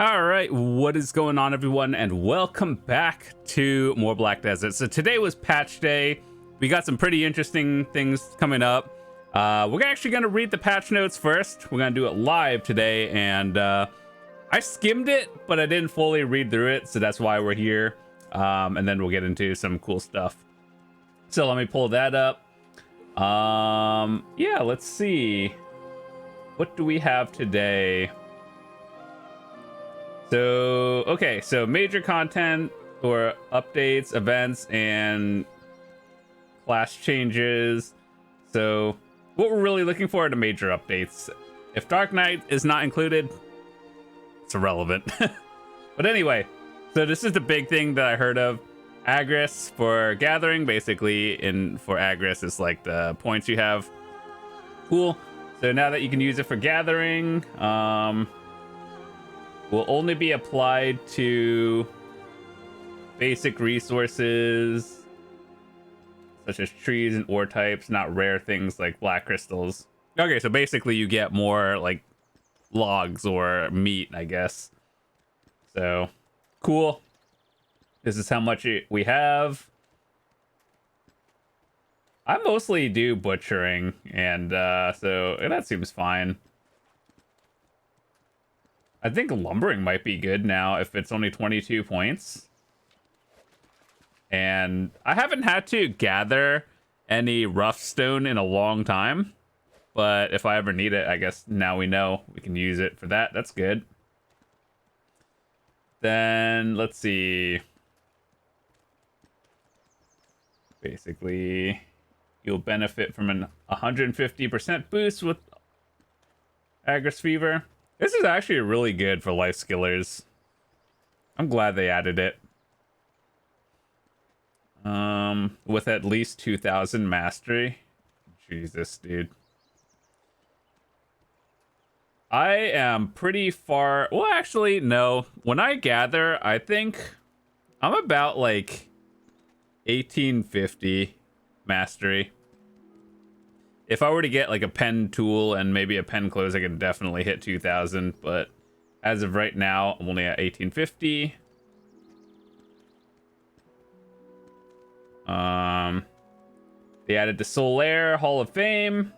All right, what is going on, everyone, and welcome back to more Black Desert. So today was patch day. We got some pretty interesting things coming up. We're actually going to read the patch notes first. We're going to do it live today, and I skimmed it, but I didn't fully read through it, so that's why we're here. And then we'll get into some cool stuff. So let me pull that up. Yeah, let's see. What do we have today? So, okay, so major content or updates, events, and class changes. So, what we're really looking for are the major updates. If Dark Knight is not included, it's irrelevant. But anyway, so this is the big thing that I heard of. Agris for gathering, basically, for Agris is like the points you have. Cool. So now that you can use it for gathering, will only be applied to basic resources such as trees and ore types, not rare things like black crystals. Okay, so basically you get more like logs or meat, I guess. So cool. This is how much we have. I mostly do butchering, and so that seems fine. I think lumbering might be good now if it's only 22 points. And I haven't had to gather any rough stone in a long time. But if I ever need it, I guess now we know we can use it for that. That's good. Then let's see. Basically, you'll benefit from an 150% boost with Agris Fever. This is actually really good for life skillers. I'm glad they added it. With at least 2,000 mastery. Jesus, dude. I am pretty far. Well, actually, no. When I gather, I think I'm about like 1850 mastery. If I were to get like a pen tool and maybe a pen close, I could definitely hit 2,000. But as of right now, I'm only at 1850. They added the Solaire Hall of Fame.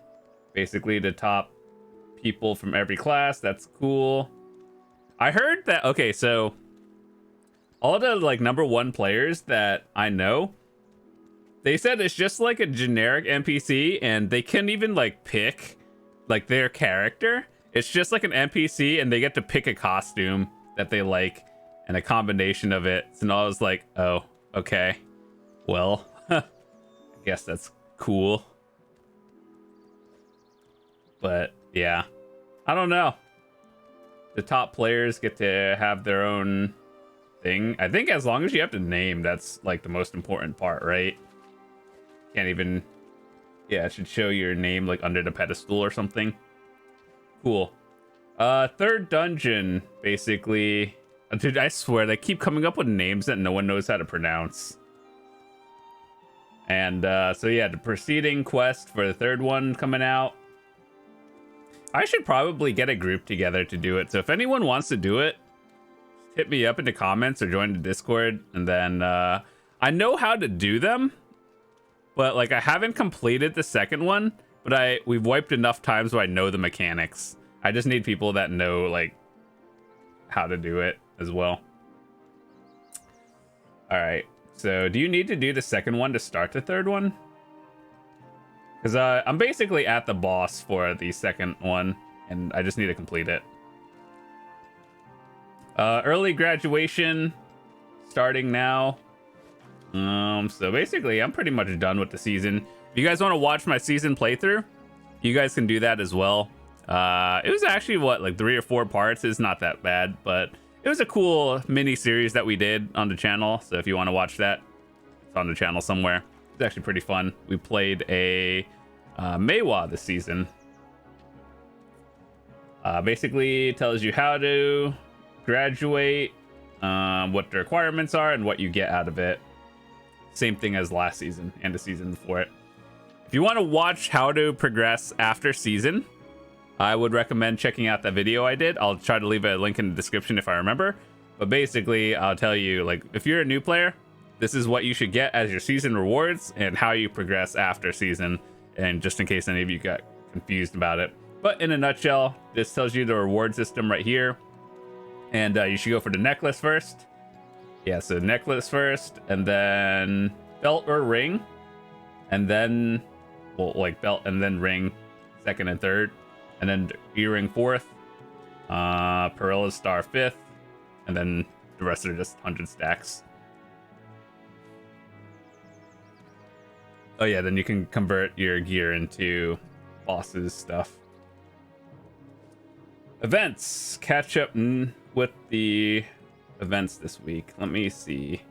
Basically the top people from every class. That's cool. I heard that, okay, so all the like #1 players that I know, they said it's just like a generic NPC, and they can't even like pick like their character. It's just like an NPC, and they get to pick a costume that they like and a combination of it. And I was like, oh, okay, well, I guess that's cool. But yeah, I don't know. The top players get to have their own thing. I think as long as you have to name, that's like the most important part, right? Can't even, yeah, it should show your name like under the pedestal or something. Cool. Third dungeon, basically. Dude, I swear they keep coming up with names that no one knows how to pronounce. And so yeah, the preceding quest for the third one coming out. I should probably get a group together to do it. So if anyone wants to do it, hit me up in the comments or join the Discord, and then I know how to do them. But like I haven't completed the second one, but we've wiped enough times where I know the mechanics. I just need people that know like how to do it as well. All right. So do you need to do the second one to start the third one? Because I'm basically at the boss for the second one, and I just need to complete it. Early graduation starting now. So basically, I'm pretty much done with the season. If you guys want to watch my season playthrough, you guys can do that as well. It was actually, what, like 3 or 4 parts? It's not that bad, but it was a cool mini series that we did on the channel. So if you want to watch that, it's on the channel somewhere. It's actually pretty fun. We played a Meiwa this season. Basically, it tells you how to graduate, what the requirements are, and what you get out of it. Same thing as last season and the season before it. If you want to watch how to progress after season, I would recommend checking out that video I did. I'll try to leave a link in the description if I remember. But basically, I'll tell you, like, if you're a new player, this is what you should get as your season rewards and how you progress after season. And just in case any of you got confused about it. But in a nutshell, this tells you the reward system right here. And you should go for the necklace first. Yeah, so necklace first, and then belt or ring. And then, well, like belt and then ring second and third. And then earring fourth. Perilla's star fifth. And then the rest are just 100 stacks. Oh yeah, then you can convert your gear into bosses stuff. Events. Catch up with the events this week. Let me see.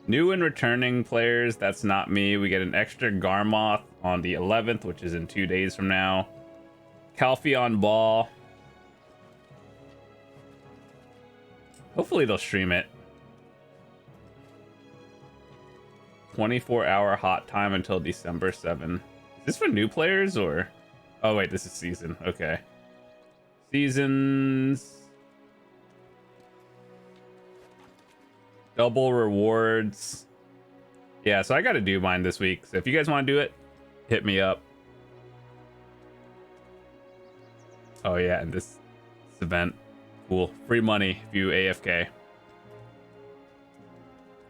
New and returning players, that's not me. We get an extra Garmoth on the 11th, which is in 2 days from now. Calpheon Ball. Hopefully they'll stream it. 24-hour hot time until December 7. Is this for new players or? Oh wait, this is season. Okay. Seasons. Double rewards. Yeah, so I got to do mine this week. So if you guys want to do it, hit me up. Oh yeah, and this event. Cool. Free money if you AFK.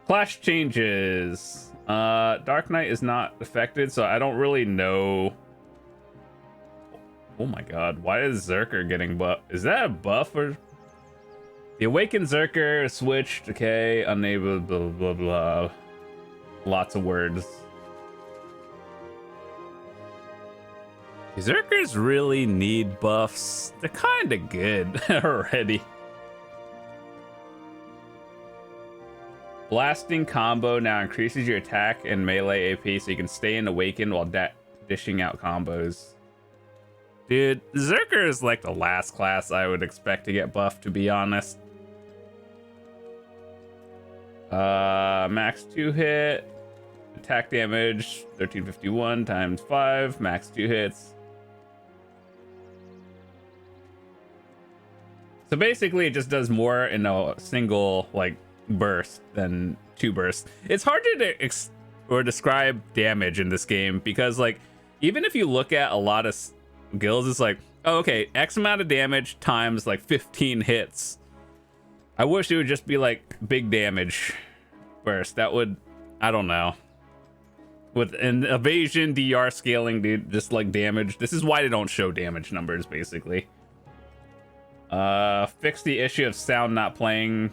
Clash changes. Dark Knight is not affected, so I don't really know. Oh my god, why is Zerker getting buff? Is that a buff or? The Awakened Zerker switched. Okay, unable, blah, blah, blah. Lots of words. Zerkers really need buffs. They're kind of good already. Blasting combo now increases your attack and melee AP so you can stay in Awakened while dishing out combos. Dude, Zerker is like the last class I would expect to get buffed, to be honest. Max 2 hit. Attack damage, 1351 times 5. Max 2 hits. So basically, it just does more in a single, like, burst than 2 bursts. It's hard to describe damage in this game because, like, even if you look at a lot of guilds, it's like, oh, okay, X amount of damage times like 15 hits. I wish it would just be like big damage burst. That would, I don't know. With an evasion, DR scaling, dude, just like damage. This is why they don't show damage numbers, basically. Fix the issue of sound not playing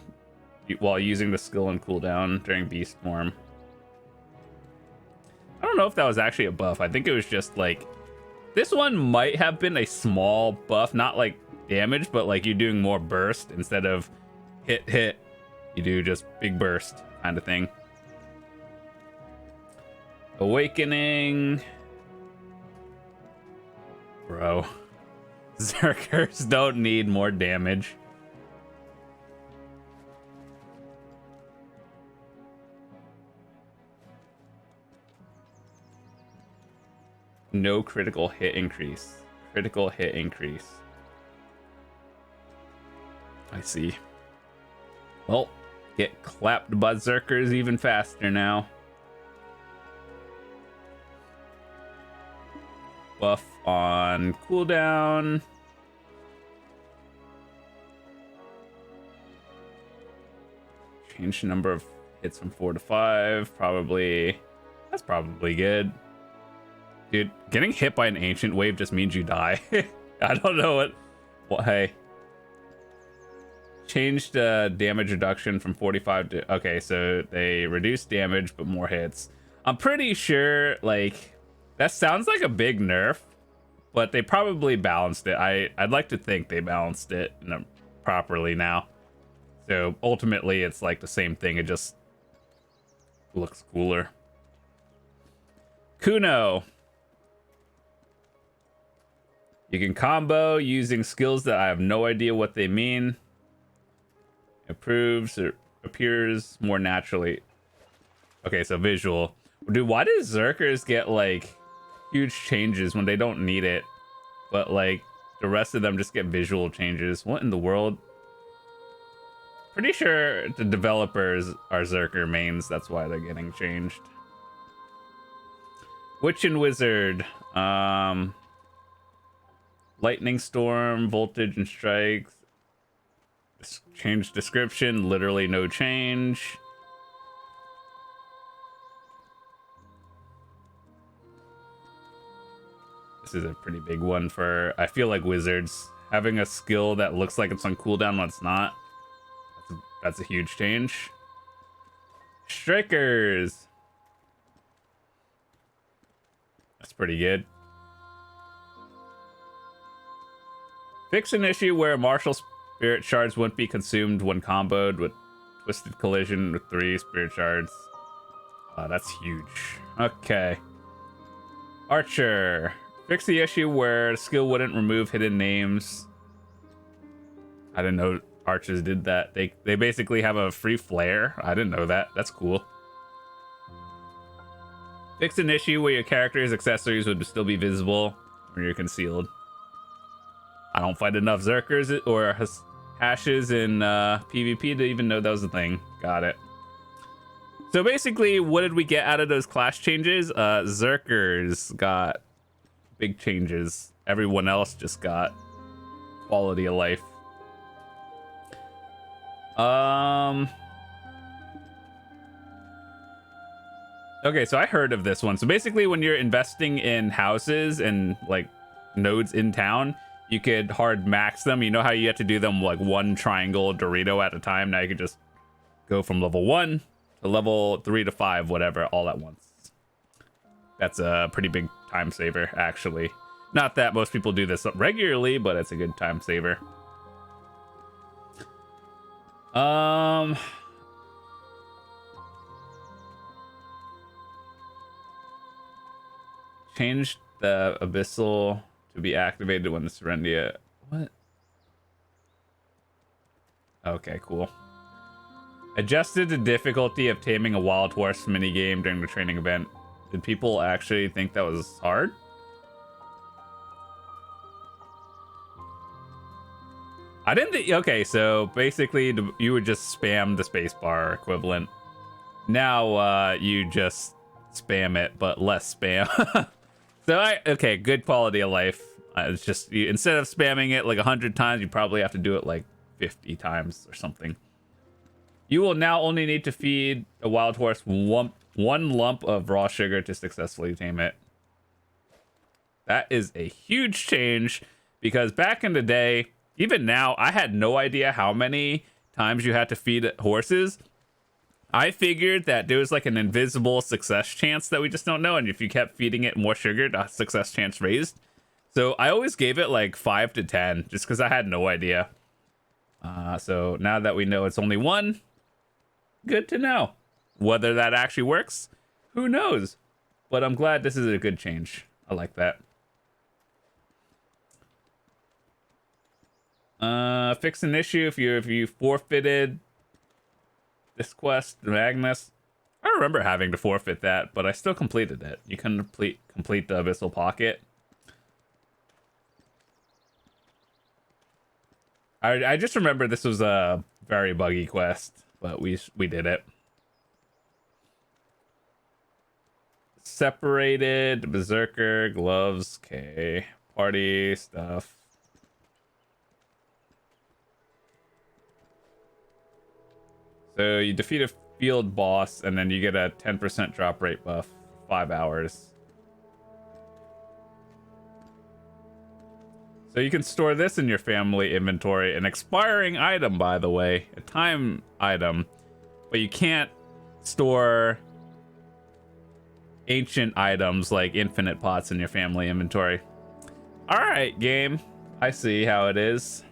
while using the skill and cooldown during beast form. I don't know if that was actually a buff. I think it was just like, this one might have been a small buff, not like damage, but like you're doing more burst instead of hit. You do just big burst kind of thing. Awakening. Bro. Zerkers don't need more damage. No critical hit increase. Critical hit increase. I see. Well, get clapped by Zerkers even faster now. Buff on cooldown. Change the number of hits from 4 to 5. Probably. That's probably good. Dude, getting hit by an ancient wave just means you die. I don't know what. Hey. Changed damage reduction from 45 to. Okay, so they reduced damage but more hits. I'm pretty sure, like, that sounds like a big nerf, but they probably balanced it. I'd like to think they balanced it properly now. So ultimately, it's like the same thing. It just looks cooler. Kuno. You can combo using skills that I have no idea what they mean. Improves or appears more naturally. Okay, so visual. Dude, why do Zerkers get like huge changes when they don't need it? But like the rest of them just get visual changes. What in the world? Pretty sure the developers are Zerker mains. That's why they're getting changed. Witch and Wizard. Lightning Storm, Voltage and Strikes. Change description. Literally no change. This is a pretty big one for, I feel like, Wizards. Having a skill that looks like it's on cooldown when it's not. That's a huge change. Strikers. That's pretty good. Fix an issue where martial spirit shards wouldn't be consumed when comboed with Twisted Collision with 3 spirit shards. That's huge. Okay. Archer. Fix the issue where skill wouldn't remove hidden names. I didn't know archers did that. They basically have a free flare. I didn't know that. That's cool. Fix an issue where your character's accessories would still be visible when you're concealed. I don't fight enough Zerkers or hashes in PvP to even know that was a thing. Got it. So basically, what did we get out of those class changes? Zerkers got big changes. Everyone else just got quality of life. Okay, so I heard of this one. So basically, when you're investing in houses and like nodes in town, you could hard max them. You know how you have to do them like one triangle Dorito at a time? Now you can just go from level 1 to level 3 to 5, whatever, all at once. That's a pretty big time saver, actually. Not that most people do this regularly, but it's a good time saver. Changed the Abyssal to be activated when the Serendia. What? Okay, cool. Adjusted the difficulty of taming a wild horse minigame during the training event. Did people actually think that was hard? I didn't think. Okay, so basically you would just spam the spacebar equivalent. Now you just spam it, but less spam. So okay, good quality of life. It's just instead of spamming it like 100 times, you probably have to do it like 50 times or something. You will now only need to feed a wild horse one lump of raw sugar to successfully tame it. That is a huge change because back in the day, even now, I had no idea how many times you had to feed horses. I figured that there was like an invisible success chance that we just don't know. And if you kept feeding it more sugar, the success chance raised. So I always gave it like 5 to 10 just because I had no idea. So now that we know it's only 1, good to know. Whether that actually works, who knows? But I'm glad this is a good change. I like that. Fix an issue if you forfeited this quest, Magnus. I remember having to forfeit that, but I still completed it. You can complete the Abyssal Pocket. I just remember this was a very buggy quest, but we did it. Separated, Berserker, gloves, okay. Party stuff. So you defeat a field boss, and then you get a 10% drop rate buff for 5 hours. So you can store this in your family inventory. An expiring item, by the way. A time item. But you can't store ancient items like infinite pots in your family inventory. Alright, game. I see how it is.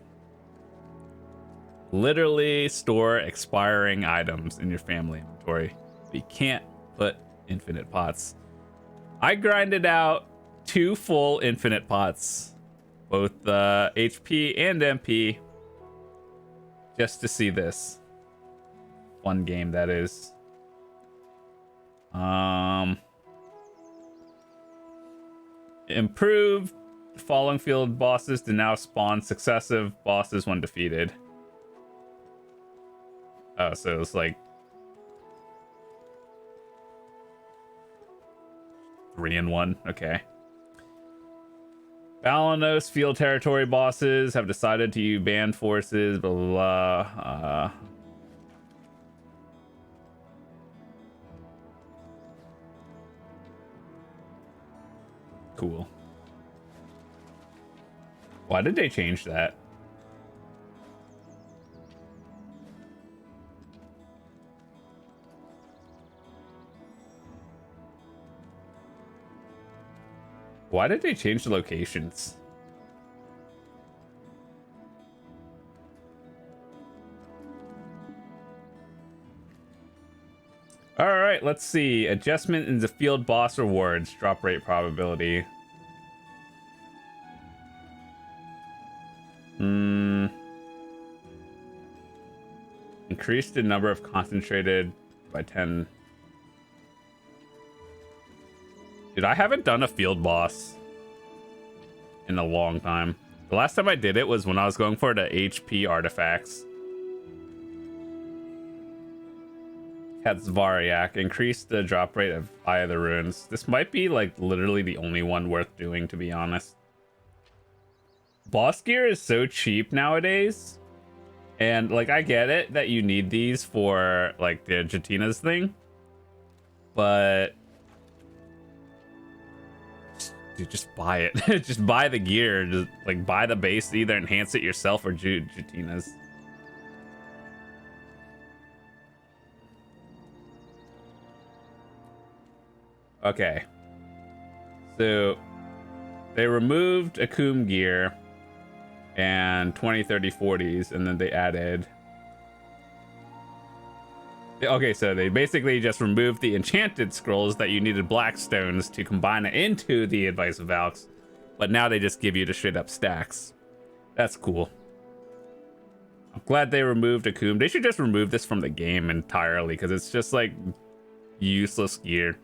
Literally store expiring items in your family inventory. But you can't put infinite pots. I grinded out 2 full infinite pots, both HP and MP, just to see this. Fun game that is. Improved falling field bosses to now spawn successive bosses when defeated. Oh, so it's like 3-in-1. Okay. Balanos field territory bosses have decided to use band forces, blah, blah, blah. Cool. Why did they change that? Why did they change the locations? All right, let's see. Adjustment in the field boss rewards. Drop rate probability. Increase the number of concentrated by 10. Dude, I haven't done a field boss in a long time. The last time I did it was when I was going for the HP artifacts. Katzvariak. Increase the drop rate of Eye of the Runes. This might be like literally the only one worth doing, to be honest. Boss gear is so cheap nowadays. And like, I get it that you need these for like the Jatina's thing. But dude, just buy it. Just buy the gear. Just like buy the base, either enhance it yourself or Jatina's. Okay. So they removed Akum gear and 20, 30, 40s, and then they added. Okay, so they basically just removed the enchanted scrolls that you needed black stones to combine it into the Advice of Valks, but now they just give you the straight up stacks. That's cool. I'm glad they removed Akum. They should just remove this from the game entirely, because it's just like useless gear.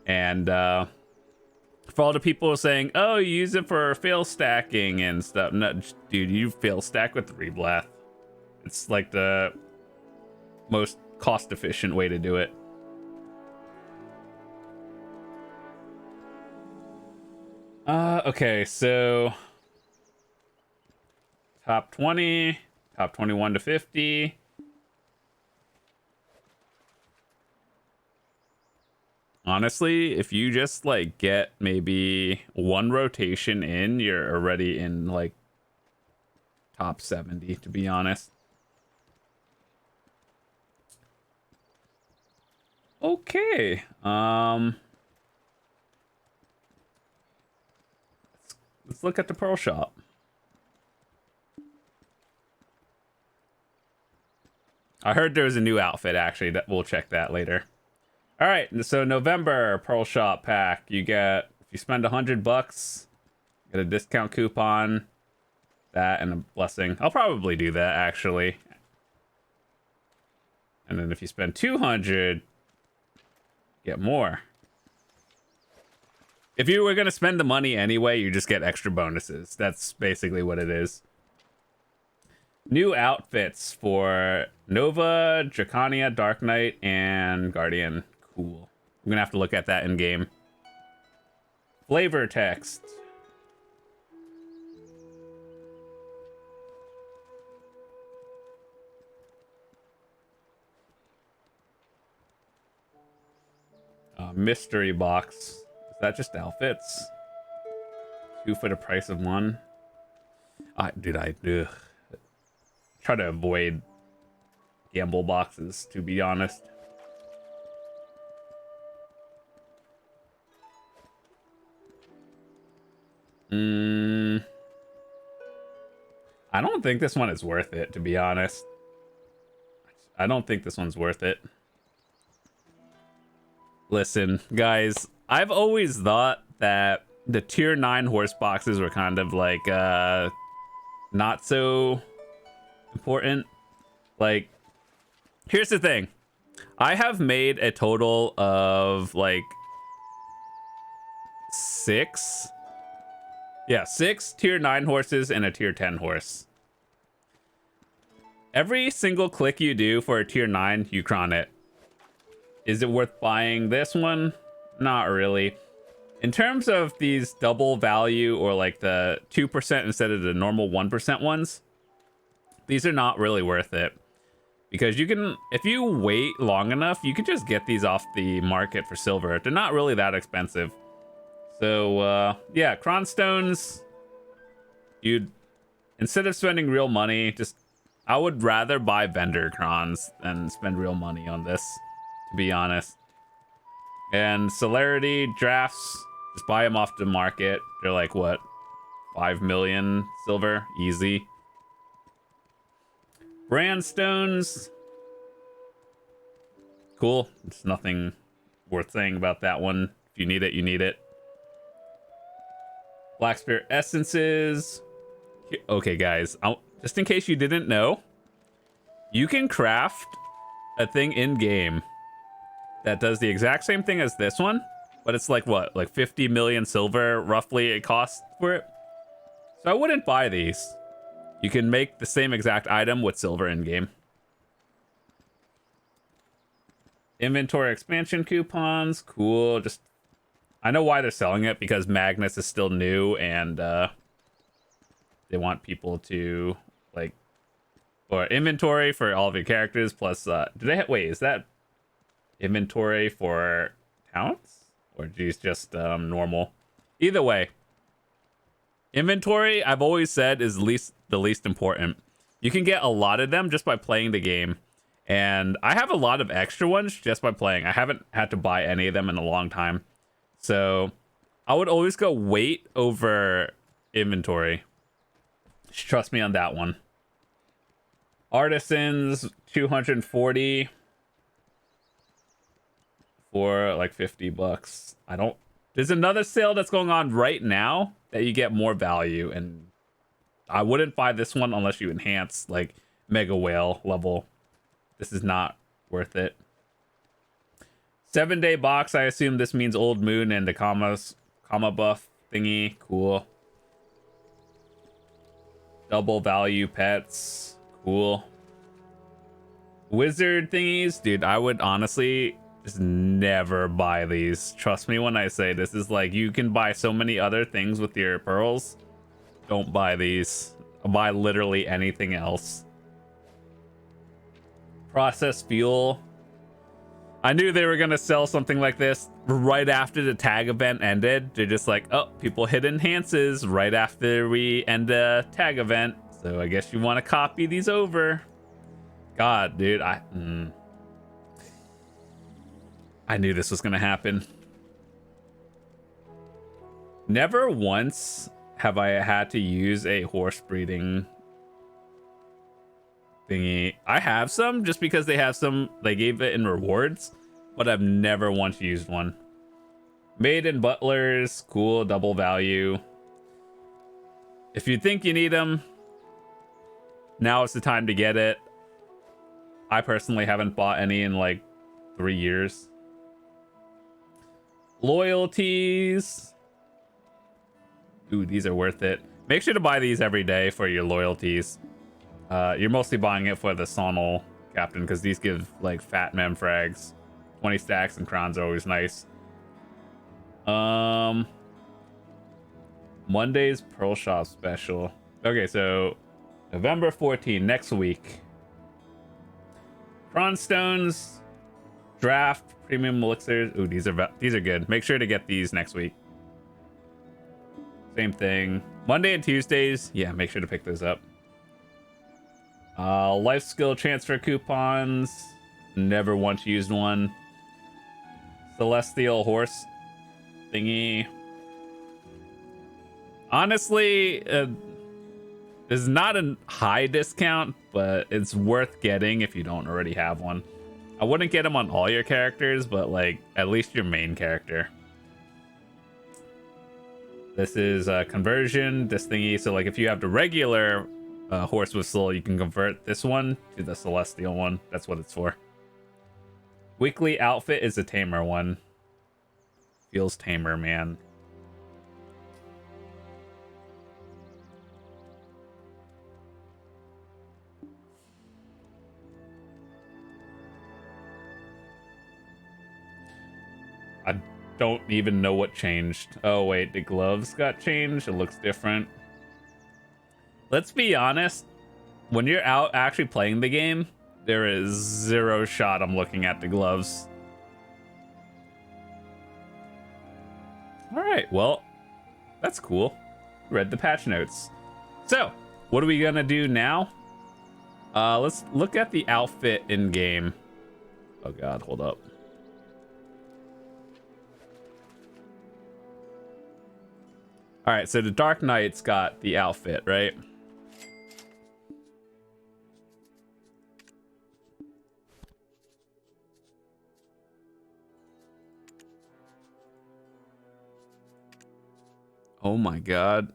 And for all the people saying, oh, you use it for fail stacking and stuff. No, dude, you fail stack with Reblath. It's like the most cost efficient way to do it. Okay, so top 20, top 21 to 50. Honestly, if you just like get maybe one rotation in, you're already in like top 70, to be honest. Okay. Let's look at the Pearl Shop. I heard there was a new outfit, actually. That we'll check that later. All right, so November Pearl Shop pack. You get, if you spend $100, get a discount coupon, that and a blessing. I'll probably do that, actually. And then if you spend 200, get more. If you were gonna spend the money anyway, you just get extra bonuses. That's basically what it is. New outfits for Nova, Dracania, Dark Knight, and Guardian. Cool. I'm gonna have to look at that in game. Flavor text. Mystery box. Is that just outfits? 2 for the price of 1. I try to avoid gamble boxes, to be honest. I don't think this one is worth it, to be honest. I don't think this one's worth it. Listen, guys, I've always thought that the tier 9 horse boxes were kind of like not so important. Like, here's the thing. I have made a total of like 6. Yeah, 6 tier 9 horses and a tier 10 horse. Every single click you do for a tier 9, you cron it. Is it worth buying this one? Not really. In terms of these double value or like the 2% instead of the normal 1% ones, these are not really worth it. Because you can, if you wait long enough, you can just get these off the market for silver. They're not really that expensive. So, yeah, cron stones, you'd, instead of spending real money, I would rather buy vendor crons than spend real money on this, to be honest. And celerity drafts, just buy them off the market. They're like, what, 5 million silver? Easy. Brand stones. Cool. There's nothing worth saying about that one. If you need it, you need it. Black Spirit essences. Okay, guys. Just in case you didn't know, you can craft a thing in game that does the exact same thing as this one, but it's like what, like 50 million silver roughly it costs for it. So I wouldn't buy these. You can make the same exact item with silver in game. Inventory expansion coupons, cool. Just, I know why they're selling it, because Magnus is still new and they want people to like, or inventory for all of your characters plus do they wait, is that inventory for talents or just normal? Either way, inventory, I've always said, is the least important. You can get a lot of them just by playing the game, and I have a lot of extra ones just by playing. I haven't had to buy any of them in a long time, so I would always go weight over inventory. Just trust me on that one. Artisans 240 for like $50. There's another sale that's going on right now that you get more value, and I wouldn't buy this one unless you enhance like Mega Whale level. This is not worth it. 7-day box, I assume this means Old Moon and the comma buff thingy. Cool. Double value pets. Cool. Wizard thingies, dude, I would honestly just never buy these. Trust me when I say this is like, you can buy so many other things with your pearls. Don't buy these. I'll buy literally anything else. Processed fuel. I knew they were gonna sell something like this right after the tag event ended. They're just like, oh, people hit enhances right after we end the tag event, so I guess you want to copy these over. God, dude, I knew this was gonna happen. Never once have I had to use a horse breeding thingy. I have some just because they gave it in rewards, but I've never once used one. Maiden butlers, cool, double value. If you think you need them, now is the time to get it. I personally haven't bought any in like 3 years. Loyalties. Ooh, these are worth it. Make sure to buy these every day for your loyalties. You're mostly buying it for the Sonal captain because these give like fat mem frags. 20 stacks and crowns are always nice. Monday's Pearl Shop special. Okay, so November 14, next week. Cron stones, draft, premium elixirs. Ooh, these are good. Make sure to get these next week. Same thing. Monday and Tuesdays, yeah, make sure to pick those up. Life skill transfer coupons. Never once used one. Celestial horse thingy. Honestly, it's not a high discount, but it's worth getting if you don't already have one. I wouldn't get them on all your characters, but like at least your main character. This is a conversion, this thingy. So like if you have the regular horse with soul, you can convert this one to the celestial one. That's what it's for. Weekly outfit is a tamer one. Feels tamer, man. I don't even know what changed. Oh wait, the gloves got changed. It looks different. Let's be honest. When you're out actually playing the game, there is zero shot I'm looking at the gloves. All right, well, that's cool. Read the patch notes. So, what are we gonna do now? Let's look at the outfit in game. Oh God, hold up. All right, so the Dark Knight's got the outfit, right? Oh my God.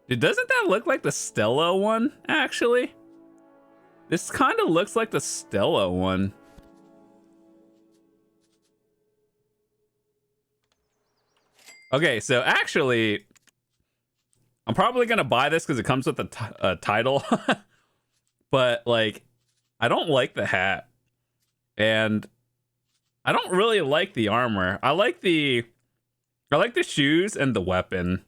Dude, doesn't that look like the Stella one, actually? This kind of looks like the Stella one. Okay, so actually, I'm probably gonna buy this because it comes with a title. But, like, I don't like the hat. And I don't really like the armor. I like the shoes and the weapon.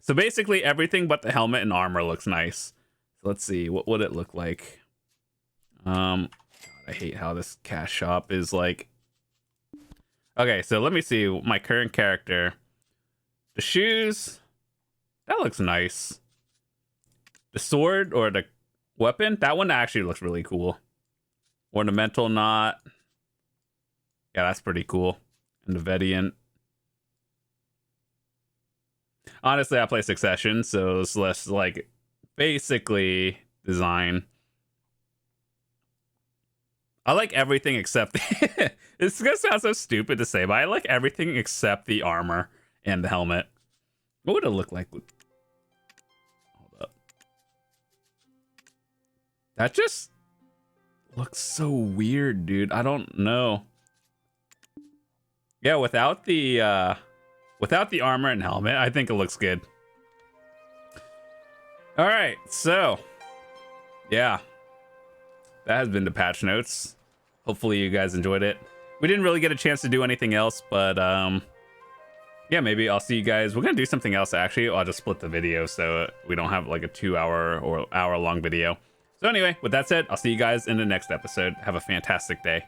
So basically everything but the helmet and armor looks nice. So let's see, what would it look like? God, I hate how this cash shop is like. Okay, so let me see my current character. The shoes, that looks nice. The sword or the weapon, that one actually looks really cool. Ornamental knot. Yeah, that's pretty cool. And the Vediant. Honestly, I play Succession, so it's less like basically design. I like everything except it's gonna sound so stupid to say, but I like everything except the armor and the helmet. What would it look like? Hold up. That just looks so weird, dude. I don't know. Yeah, without the armor and helmet, I think it looks good. All right, so yeah, that has been the patch notes. Hopefully you guys enjoyed it. We didn't really get a chance to do anything else, but yeah, maybe I'll see you guys. We're gonna do something else actually. I'll just split the video so we don't have like a 2-hour or hour-long video. So anyway, with that said, I'll see you guys in the next episode. Have a fantastic day.